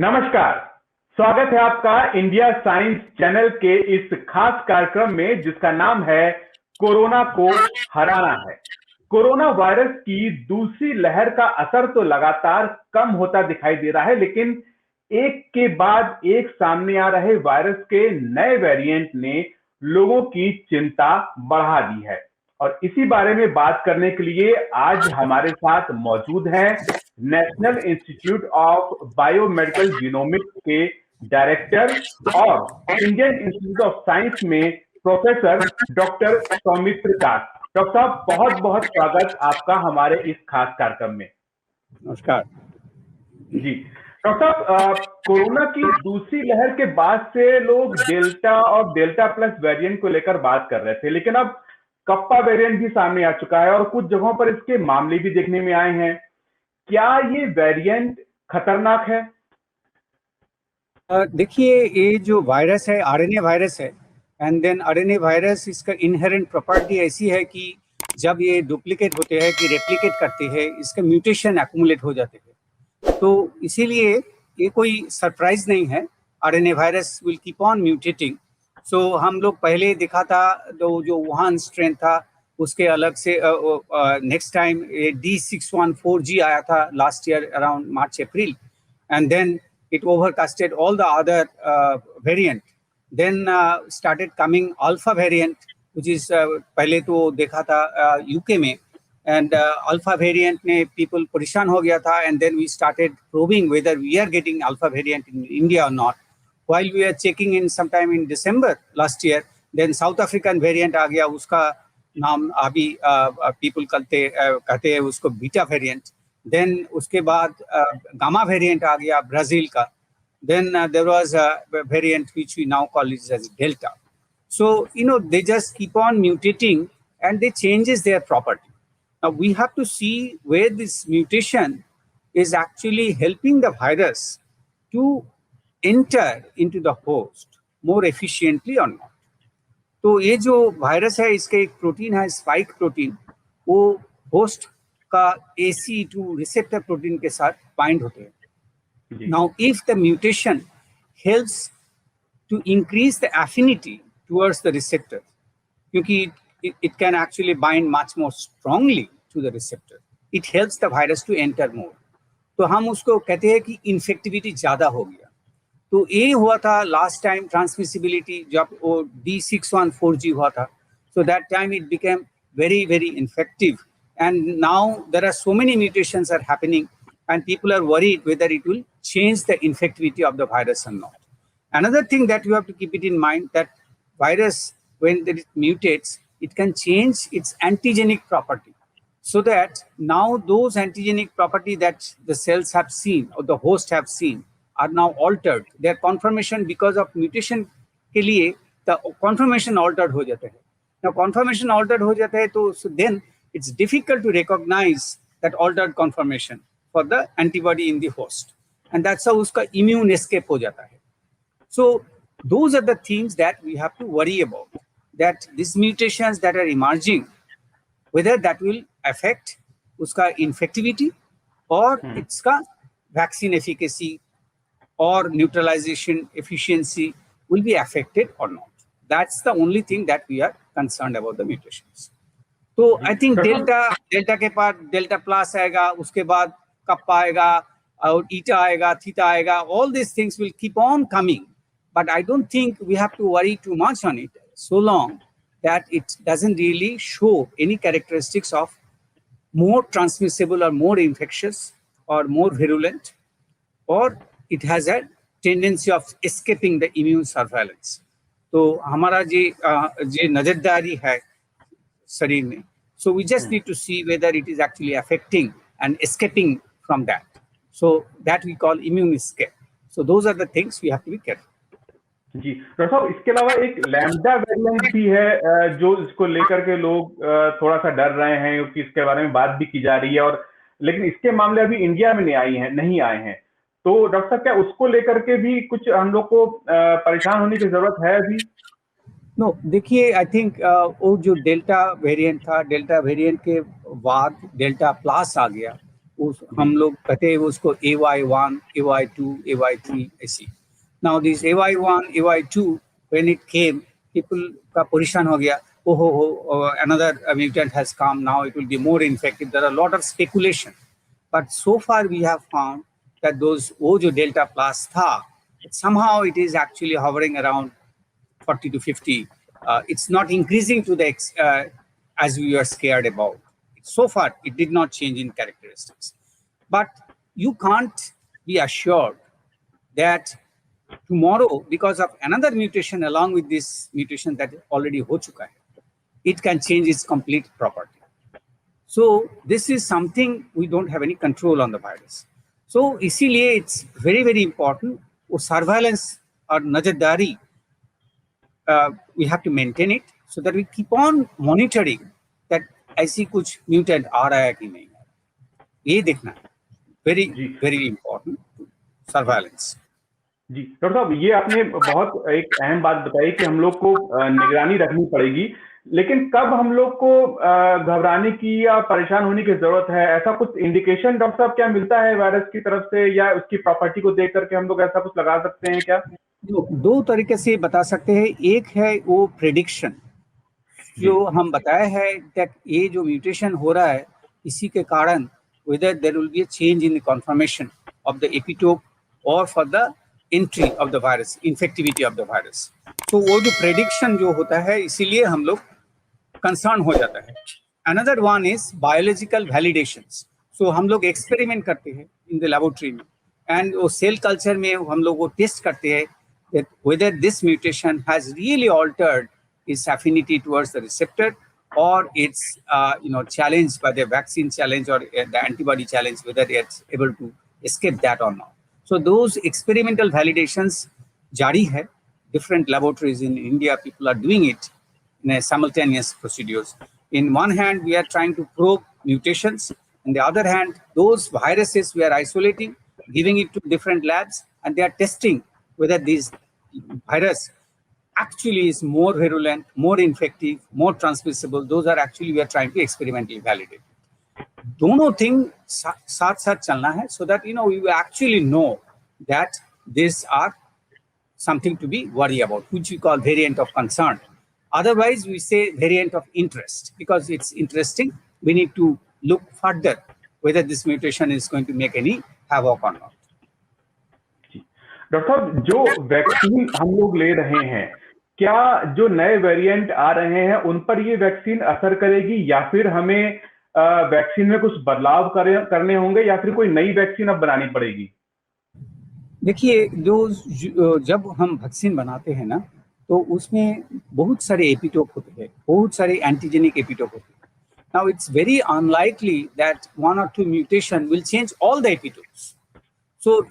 नमस्कार। स्वागत है आपका इंडिया साइंस चैनल के इस खास कार्यक्रम में जिसका नाम है कोरोना को हराना है। कोरोना वायरस की दूसरी लहर का असर तो लगातार कम होता दिखाई दे रहा है, लेकिन एक के बाद एक सामने आ रहे वायरस के नए वेरिएंट ने लोगों की चिंता बढ़ा दी है। और इसी बारे में बात करने के लिए आज हमारे साथ मौजूद हैं national institute of biomedical genomics के डायरेक्टर और इंडियन इंस्टीट्यूट ऑफ साइंस में प्रोफेसर डॉक्टर सौमित्र दास। डॉक्टर साहब, बहुत बहुत स्वागत आपका हमारे इस खास कार्यक्रम में। नमस्कार जी डॉक्टर साहब, कोरोना की दूसरी लहर के बाद से लोग डेल्टा और डेल्टा प्लस वेरिएंट को लेकर बात कर रहे थे, लेकिन अब कप्पा वेरिएंट भी सामने आ चुका है और कुछ जगहों पर इसके मामले भी देखने में आए हैं। क्या ये वेरिएंट खतरनाक है? देखिए, ये जो वायरस है आरएनए वायरस है, एंड देन आरएनए वायरस इसका इनहेरेंट प्रॉपर्टी ऐसी है कि जब ये डुप्लीकेट होते हैं कि रेप्लिकेट करते हैं, इसका म्यूटेशन एक्यूमुलेट हो जाते हैं। तो इसीलिए ये कोई सरप्राइज नहीं है, RNA virus will keep on mutating. So हम लोग पहले देखा था जो वुहान स्ट्रेन था उसके अलग से नेक्स्ट टाइम D614G आया था last year around March April, and then it overcasted all the other variant. Then started coming alpha variant, which is पहले तो देखा था UK में, and alpha variant ने people परेशान हो गया था, and then we started probing whether we are getting alpha variant in India or not. While we are checking in sometime in December last year, then South African variant आ गया, उसका नाम अभी people कहते हैं उसको बीटा वेरिएंट। देन उसके बाद gamma variant आ गया ब्राजील का। Then there was a variant which we now call it as delta. So they just keep on mutating and they changes their property. Now we have to see where this mutation is actually helping the virus to enter into the host more efficiently or not. तो ये जो virus है इसके एक protein है spike protein, वो host का AC2 receptor protein के साथ बाइंड होते हैं। Now if the mutation helps to increase the affinity towards the receptor, क्योंकि it can actually bind much more strongly to the receptor, it helps the virus to enter more. तो हम उसको कहते हैं कि इन्फेक्टिविटी ज्यादा हो गया। तो ये हुआ था लास्ट टाइम ट्रांसमिसिबिलिटी जब वो D614G हुआ था, so that time it became very very infective, and now there are so many mutations are happening and people are worried whether it will change the infectivity of the virus or not. Another thing that you have to keep it in mind, that virus when it mutates, it can change its antigenic property, so that now those antigenic property that the cells have seen or the host have seen are now altered. Their conformation because of mutation के लिए the conformation altered हो जाते हैं। Now conformation altered हो जाता है तो then it's difficult to recognize that altered conformation for the antibody in the host, and that's how uska immune escape ho jata hai. So those are the things that we have to worry about, that these mutations that are emerging, whether that will affect uska infectivity or its ka vaccine efficacy or neutralization efficiency will be affected or not. That's the only thing that we are concerned about the mutations. तो I think delta के बाद delta plus आएगा, उसके बाद kappa आएगा और ईटा आएगा, theta आएगा, all this things will keep on coming, but I don't think we have to worry too much on it so long that it doesn't really show any characteristics of more transmissible or more infectious or more virulent, or it has a tendency of escaping the immune surveillance. तो हमारा जी नजरदारी है शरीर में, so we just need to see whether it is actually affecting and escaping from that, so that we call immune escape. So those are the things we have to be careful. जी doctor साहब, इसके अलावा एक lambda variant भी है जो इसको लेकर के लोग थोड़ा सा डर रहे हैं, क्योंकि इसके बारे में बात भी की जा रही है, और लेकिन इसके मामले अभी इंडिया में नहीं आए हैं। तो डॉक्टर साहब, क्या उसको लेकर के भी कुछ हम लोग को परेशान होने की जरूरत है अभी? नो, देखिए, आई थिंक वो जो डेल्टा वेरिएंट था, डेल्टा वेरिएंट के बाद डेल्टा प्लस आ गया, हम लोग कहते हैं उसको AY1, AY2, AY3 ऐसी. Now this AY1, AY2 when it came, people का परेशान हो गया. Another mutant has come, now it will be more infective. There are a lot of speculation, but so far we have found that वो जो Delta Plus था, somehow it is actually hovering around 40 to 50. It's not increasing to the as we are scared about. So far, it did not change in characteristics. But you can't be assured that tomorrow, because of another mutation along with this mutation that already ho chuka hai, it can change its complete property. So this is something we don't have any control on the virus. So इसीलिए it's very, very important वो surveillance और नजरदारी we have to maintain it so that we keep on monitoring that ऐसी कुछ mutant आ रहा है कि नहीं आ रहा, ये देखना है. Very, very important surveillance. जी डॉक्टर साहब, ये आपने बहुत एक अहम बात बताई कि हम लोग को निगरानी रखनी पड़ेगी, लेकिन कब हम लोग को घबराने की या परेशान होने की जरूरत है? ऐसा कुछ इंडिकेशन डॉक्टर साहब क्या मिलता है वायरस की तरफ से, या उसकी प्रॉपर्टी को देख करके हम लोग ऐसा कुछ लगा सकते हैं क्या? दो तरीके से बता सकते हैं. एक है वो प्रेडिक्शन, जो हम बताया है कि ये जो म्यूटेशन हो रहा है इसी के कारण whether there will be a change in the conformation of the epitope or for the entry of the virus, infectivity of the virus. तो वो जो prediction जो होता है इसीलिए हम लोग concern हो जाता है. Another one is biological validations. So हम लोग experiment करते हैं in the laboratory में, and वो cell culture में हम लोग वो test करते हैं that whether this mutation has really altered its affinity towards the receptor or it's challenged by the vaccine challenge or the antibody challenge, whether it's able to escape that or not. So those experimental validations jari hai. Different laboratories in India, people are doing it in a simultaneous procedures. In one hand, we are trying to probe mutations. On the other hand, those viruses we are isolating, giving it to different labs, and they are testing whether these virus actually is more virulent, more infective, more transmissible. Those are actually we are trying to experimentally validate. दोनों thing साथ साथ चलना है so that we will actually know that these are something to be worried about, which we call variant of concern. Otherwise, we say variant of interest because it's interesting. We need to look further whether this mutation is going to make any havoc or not. Doctor साहब, जो vaccine हम लोग ले रहे हैं, क्या जो नए वेरिएंट आ रहे हैं उन पर ये वैक्सीन असर करेगी, या फिर हमें वैक्सीन में कुछ बदलाव करने होंगे, या फिर कोई नई वैक्सीन अब बनानी पड़ेगी? देखिए, जब हम वैक्सीन बनाते हैं ना, तो उसमें बहुत सारे एपिटोप होते हैं, बहुत सारे एंटीजेनिक एपिटोप होते हैं. Now it's very unlikely that one or two mutation will change all the epitopes. So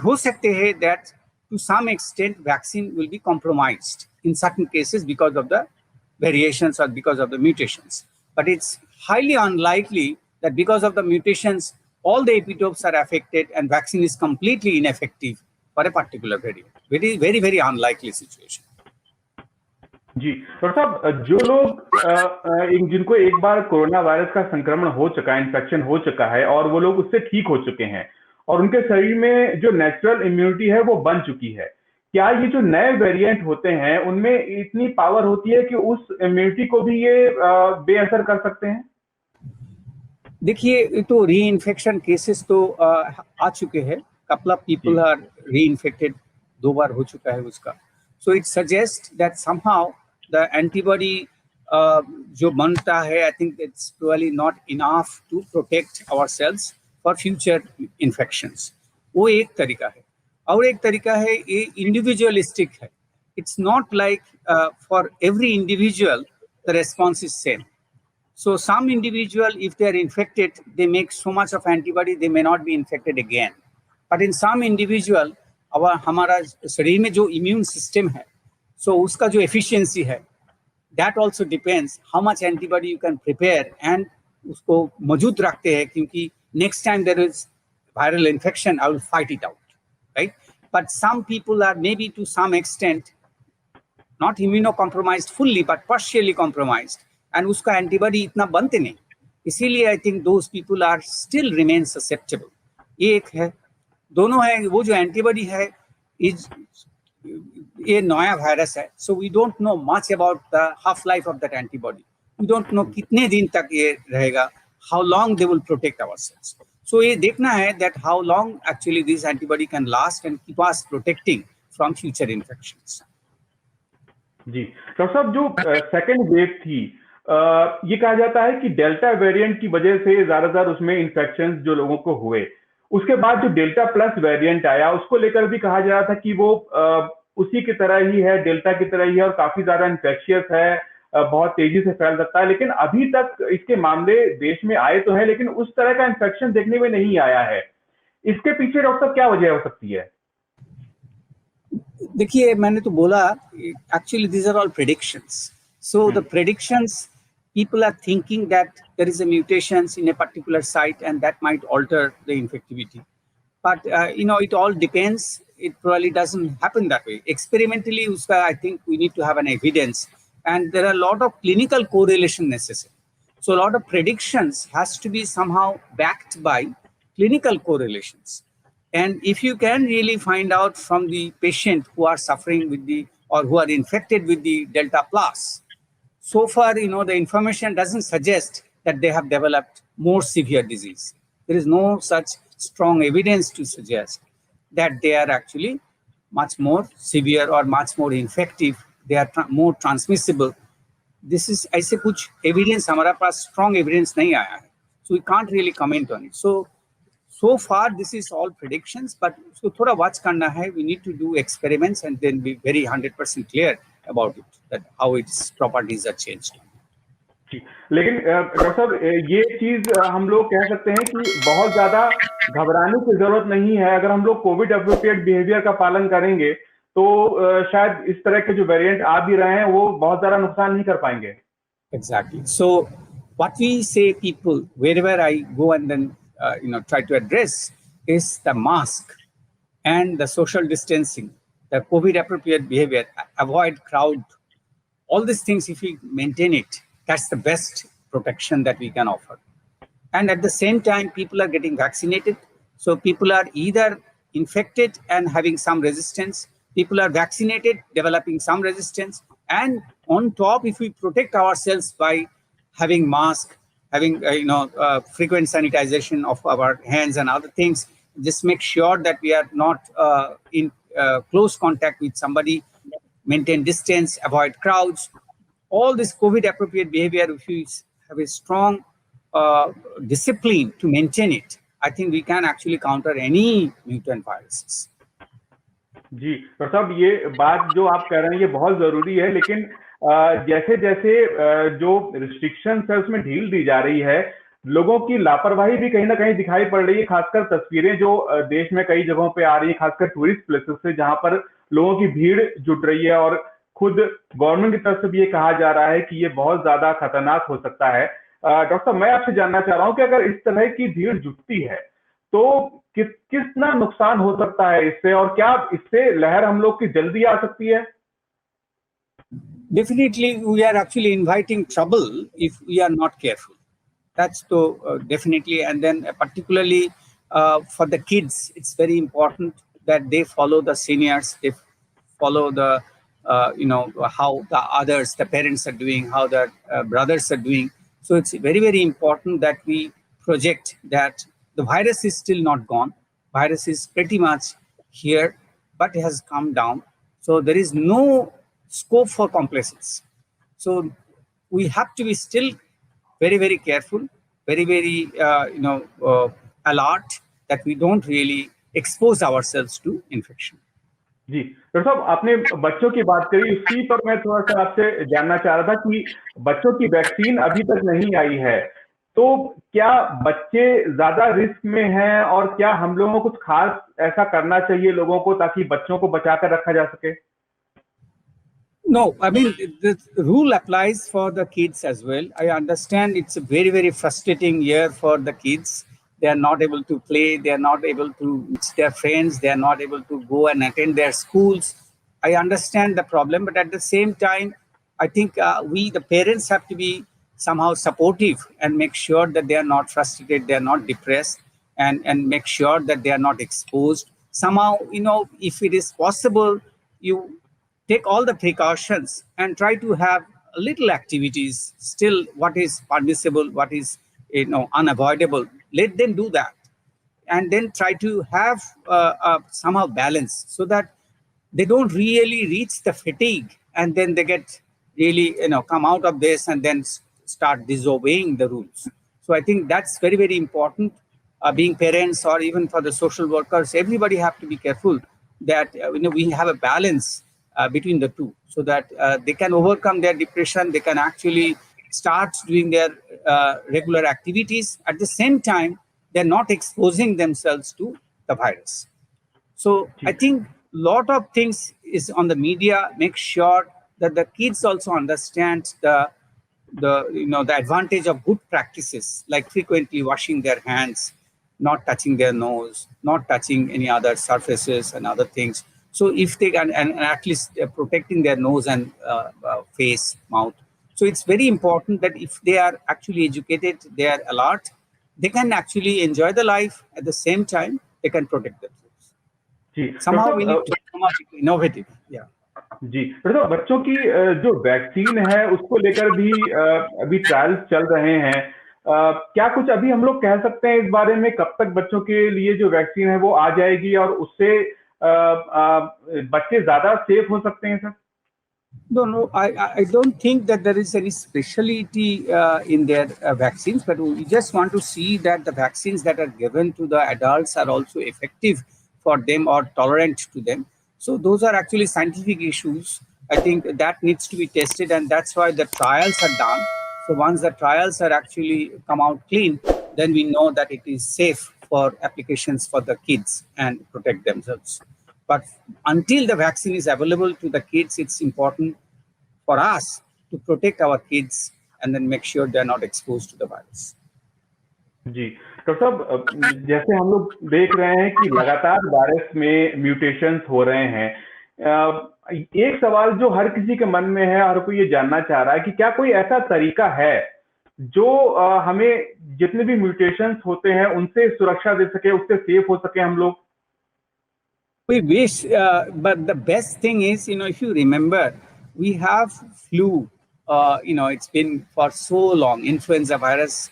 हो सकते हैं that to some extent vaccine will be compromised in certain cases because of the variations or because of the mutations. But it's highly unlikely that because of the mutations, all the epitopes are affected and vaccine is completely ineffective for a particular variant. Very, very, very unlikely situation. Ji doctor साहब, जो लोग जिनको एक बार corona virus का संक्रमण हो चुका है, इन्फेक्शन हो चुका है, और वो लोग उससे ठीक हो चुके हैं और उनके शरीर में जो नेचुरल इम्यूनिटी है वो बन चुकी है, क्या ये जो नए वेरिएंट होते हैं उनमें इतनी पावर होती है कि उस इम्यूनिटी को भी ये बेअसर कर सकते हैं? देखिए, तो री इन्फेक्शन केसेस तो आ चुके हैं. Couple of people are reinfected, 2 बार हो चुका है उसका. So it suggest that somehow the antibody जो बनता है, I think it's probably not enough to protect ourselves for future infections. वो एक तरीका है. और एक तरीका है ये इंडिविजुअलिस्टिक है. It's not like for every individual the response is same. So some individual, if they are infected, they make so much of antibody, they may not be infected again. But in some individual, हमारा शरीर में जो immune system है, so उसका जो efficiency है, that also depends how much antibody you can prepare and उसको मौजूद रखते हैं, क्योंकि next time there is viral infection, I will fight it out, right? But some people are maybe to some extent not immunocompromised fully, but partially compromised. And उसका antibody इतना बनते नहीं. इसीलिए I think those people are still remain susceptible. ये एक है। दोनों है, वो जो एंटीबॉडी है इज ये नया वायरस है, so we don't know much about the half life of that antibody. We don't know कितने दिन तक ये रहेगा, how long they will protect ourselves. So ये देखना है that how long actually this antibody can last and keep us protecting from future infections. जी doctor साहब, जो सेकेंड वेव थी, ये कहा जाता है कि डेल्टा वेरिएंट की वजह से ज्यादातर उसमें इन्फेक्शन जो लोगों को हुए, उसके बाद जो डेल्टा प्लस वेरिएंट आया उसको लेकर भी कहा जा रहा था कि वो उसी की तरह ही है, डेल्टा की तरह ही है और काफी ज्यादा इन्फेक्शियस है, बहुत तेजी से फैल सकता है। लेकिन अभी तक इसके मामले देश में आए तो है, लेकिन उस तरह का इन्फेक्शन देखने में नहीं आया है। इसके पीछे डॉक्टर साहब क्या वजह हो सकती है? देखिए, मैंने तो बोला actually these are all predictions. So the predictions, people are thinking that there is a mutations in a particular site and that might alter the infectivity. But it all depends. It probably doesn't happen that way. Experimentally, uska, I think we need to have an evidence, and there are a lot of clinical correlation necessary. So a lot of predictions has to be somehow backed by clinical correlations. And if you can really find out from the patient who are suffering with the or who are infected with the Delta plus, so far, the information doesn't suggest that they have developed more severe disease. There is no such strong evidence to suggest that they are actually much more severe or much more infective. They are more transmissible. This is, ऐसे कुछ evidence हमारा पास strong evidence नहीं आया है. So we can't really comment on it. So far, this is all predictions, but उसको थोड़ा watch करना है. We need to do experiments and then be very 100% clear about it, that how its properties are changed. लेकिन doctor साहब, ये चीज हम लोग कह सकते हैं कि बहुत ज्यादा घबराने की जरूरत नहीं है। अगर हम लोग कोविड एप्रोप्रिएट बिहेवियर का पालन करेंगे तो शायद इस तरह के जो वेरिएंट आ भी रहे हैं वो बहुत ज्यादा नुकसान नहीं कर पाएंगे। Exactly. So what we say people wherever I go and then try to address is the mask and the social distancing, the COVID appropriate behavior, avoid crowd, all these things, if we maintain it, that's the best protection that we can offer. And at the same time, people are getting vaccinated. So people are either infected and having some resistance, people are vaccinated, developing some resistance. And on top, if we protect ourselves by having mask, having frequent sanitization of our hands and other things, just make sure that we are not in close contact with somebody, maintain distance, avoid crowds. All this COVID appropriate behavior, if we have a strong discipline to maintain it, I think we can actually counter any mutant viruses. Ji doctor साहब, ये बात जो आप कह रहे हैं ये बहुत जरूरी है, लेकिन जैसे जैसे जो रिस्ट्रिक्शंस है उसमें ढील दी जा रही है, लोगों की लापरवाही भी कहीं ना कहीं दिखाई पड़ रही है। खासकर तस्वीरें जो देश में कई जगहों पे आ रही है, खासकर टूरिस्ट प्लेसेस से, जहां पर लोगों की भीड़ जुट रही है और खुद गवर्नमेंट की तरफ से भी ये कहा जा रहा है कि ये बहुत ज्यादा खतरनाक हो सकता है। डॉक्टर साहब, मैं आपसे जानना चाह रहा हूं कि अगर इस तरह की भीड़ जुटती है तो कितना नुकसान हो सकता है इससे, और क्या इससे लहर हम लोग की जल्दी आ सकती है? Definitely, we are actually inviting trouble if we are not careful. That's so definitely, and then particularly for the kids, it's very important that they follow the seniors, they follow the how the others, the parents are doing, how the brothers are doing. So it's very, very important that we project that the virus is still not gone. Virus is pretty much here, but it has come down. So there is no scope for complacency. So we have to be still very, very careful, very, very alert that we don't really expose ourselves to infection. जी doctor साहब, आपने बच्चों की बात करी, उसी पर मैं थोड़ा सा आपसे जानना चाह रहा था कि बच्चों की वैक्सीन अभी तक नहीं आई है, तो क्या बच्चे ज्यादा रिस्क में हैं और क्या हम लोगों को कुछ खास ऐसा करना चाहिए लोगों को ताकि बच्चों को बचाकर रखा जा सके? No, I mean, the rule applies for the kids as well. I understand it's a very, very frustrating year for the kids. They are not able to play. They are not able to meet their friends. They are not able to go and attend their schools. I understand the problem, but at the same time, I think we, the parents, have to be somehow supportive and make sure that they are not frustrated, they are not depressed, and make sure that they are not exposed. Somehow, if it is possible, you take all the precautions and try to have little activities, still what is permissible, what is unavoidable, let them do that, and then try to have somehow balance, so that they don't really reach the fatigue, and then they get really come out of this and then start disobeying the rules. So I think that's very, very important. Being parents, or even for the social workers, everybody have to be careful that we have a balance between the two, so that they can overcome their depression, they can actually start doing their regular activities. At the same time, they're not exposing themselves to the virus. So I think lot of things is on the media. Make sure that the kids also understand the advantage of good practices, like frequently washing their hands, not touching their nose, not touching any other surfaces and other things. So if they can, and at least protecting their nose and face, mouth. So it's very important that if they are actually educated, they are alert, they can actually enjoy the life. At the same time, they can protect themselves. Somehow we need to become innovative. Yeah. जी, तो बच्चों की जो vaccine है उसको लेकर भी अभी trials चल रहे हैं। क्या कुछ अभी हम लोग कह सकते हैं इस बारे में, कब तक बच्चों के लिए जो वैक्सीन है वो आ जाएगी और उससे बच्चे ज्यादा सेफ हो सकते हैं sir? No, I don't think that there is any speciality in their vaccines, but we just want to see that the vaccines that are given to the adults are also effective for them or tolerant to them. So those are actually scientific issues. I think that needs to be tested, and that's why the trials are done. So once the trials are actually come out clean, then we know that it is safe for applications for the kids and protect themselves. But until the vaccine is available to the kids, it's important for us to protect our kids and then make sure they're not exposed to the virus. जी, doctor साहब, जैसे हम लोग देख रहे हैं कि लगातार वायरस में म्यूटेशंस हो रहे हैं, एक सवाल जो हर किसी के मन में है, हर कोई ये जानना चाह रहा है कि क्या कोई ऐसा तरीका है जो हमें जितने भी म्यूटेशंस होते हैं उनसे सुरक्षा दे सके, उससे सेफ हो सके हम लोग? We wish, but the best thing is, if you remember, we have flu. It's been for so long. Influenza virus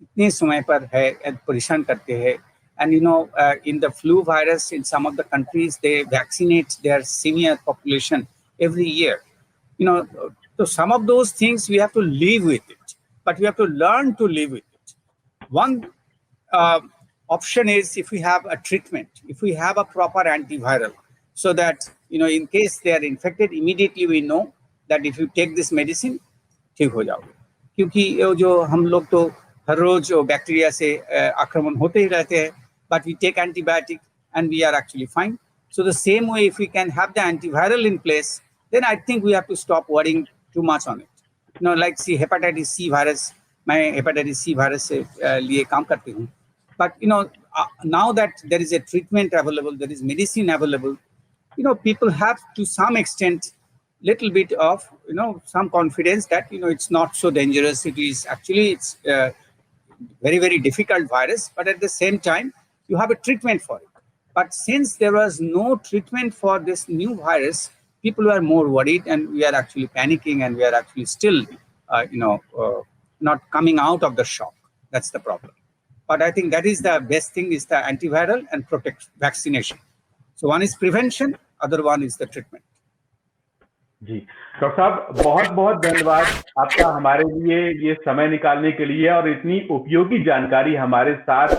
इतने समय पर है, परेशान करते हैं. And in the flu virus, in some of the countries, they vaccinate their senior population every year. So some of those things we have to live with it, but we have to learn to live with it. One option is if we have a treatment, if we have a proper antiviral, so that in case they are infected, immediately we know that if you take this medicine, ठीक हो जाओगे. क्योंकि जो हम लोग तो हर रोज bacteria से आक्रमण होते ही रहते हैं, but we take antibiotic and we are actually fine. So the same way, if we can have the antiviral in place, then I think we have to stop worrying too much on it. Like see hepatitis C virus, मैं hepatitis C virus से लिए काम करती हूँ. But now that there is a treatment available, there is medicine available, people have to some extent little bit of some confidence that it's not so dangerous. It's very, very difficult virus, but at the same time you have a treatment for it. But since there was no treatment for this new virus, people were more worried, and we are actually panicking, and we are actually still not coming out of the shock. That's the problem. But I think that is the best thing, is the antiviral and vaccination. So one is prevention, other one is the treatment. जी, doctor साहब, बहुत बहुत धन्यवाद आपका हमारे लिए ये समय निकालने के लिए और इतनी उपयोगी जानकारी हमारे साथ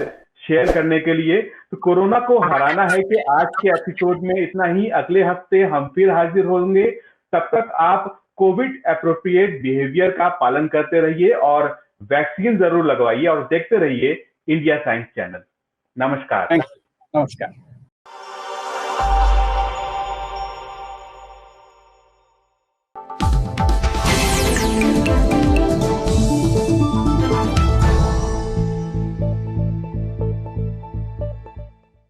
शेयर करने के लिए। तो कोरोना को हराना है कि आज के एपिसोड में इतना ही। अगले हफ्ते हम फिर हाजिर होंगे। तब तक आप कोविड एप्रोप्रिएट बिहेवियर का पालन करते रहिए और वैक्सीन जरूर लगवाइए और देखते रहिए इंडिया साइंस चैनल। नमस्कार। नमस्कार।